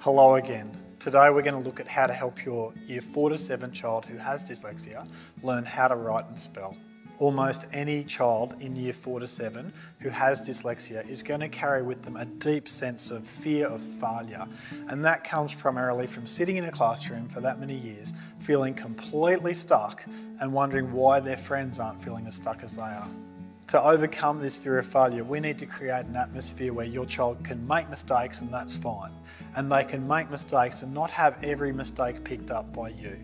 Hello again. Today we're going to look at how to help your Year 4 to 7 child who has dyslexia learn how to write and spell. Almost any child in Year 4 to 7 who has dyslexia is going to carry with them a deep sense of fear of failure, and that comes primarily from sitting in a classroom for that many years, feeling completely stuck and wondering why their friends aren't feeling as stuck as they are. To overcome this fear of failure, we need to create an atmosphere where your child can make mistakes and that's fine. And they can make mistakes and not have every mistake picked up by you.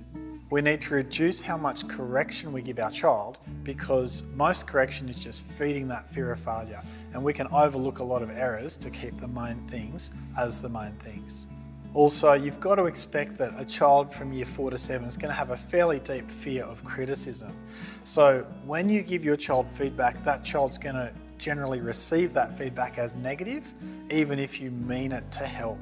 We need to reduce how much correction we give our child because most correction is just feeding that fear of failure, and we can overlook a lot of errors to keep the main things as the main things. Also, you've got to expect that a child from Year 4 to 7 is going to have a fairly deep fear of criticism. So when you give your child feedback, that child's going to generally receive that feedback as negative, even if you mean it to help.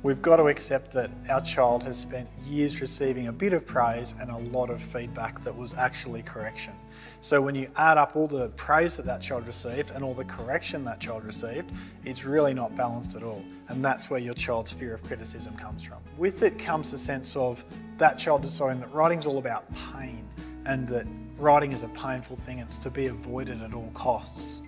We've got to accept that our child has spent years receiving a bit of praise and a lot of feedback that was actually correction. So when you add up all the praise that child received and all the correction that child received, it's really not balanced at all. And that's where your child's fear of criticism comes from. With it comes the sense of that child deciding that writing's all about pain and that writing is a painful thing and it's to be avoided at all costs.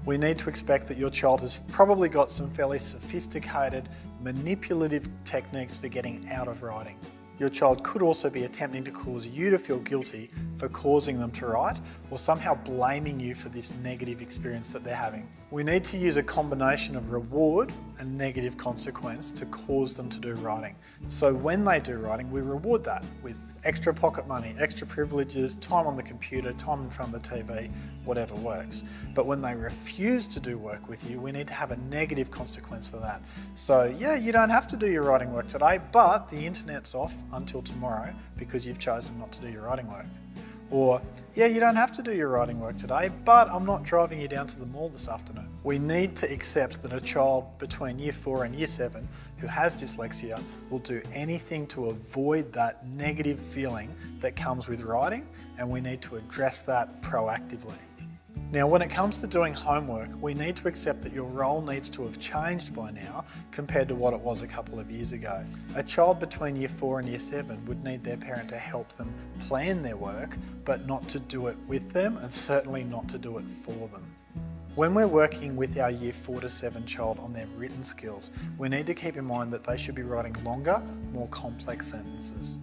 We need to expect that your child has probably got some fairly sophisticated, manipulative techniques for getting out of writing. Your child could also be attempting to cause you to feel guilty for causing them to write, or somehow blaming you for this negative experience that they're having. We need to use a combination of reward and negative consequence to cause them to do writing. So when they do writing, we reward that with extra pocket money, extra privileges, time on the computer, time in front of the TV, whatever works. But when they refuse to do work with you, we need to have a negative consequence for that. So yeah, you don't have to do your writing work today, but the internet's off until tomorrow because you've chosen not to do your writing work. Or, yeah, you don't have to do your writing work today, but I'm not driving you down to the mall this afternoon. We need to accept that a child between Year 4 and Year 7 who has dyslexia will do anything to avoid that negative feeling that comes with writing, and we need to address that proactively. Now, when it comes to doing homework, we need to accept that your role needs to have changed by now compared to what it was a couple of years ago. A child between Year 4 and Year 7 would need their parent to help them plan their work, but not to do it with them, and certainly not to do it for them. When we're working with our Year 4 to 7 child on their written skills, we need to keep in mind that they should be writing longer, more complex sentences.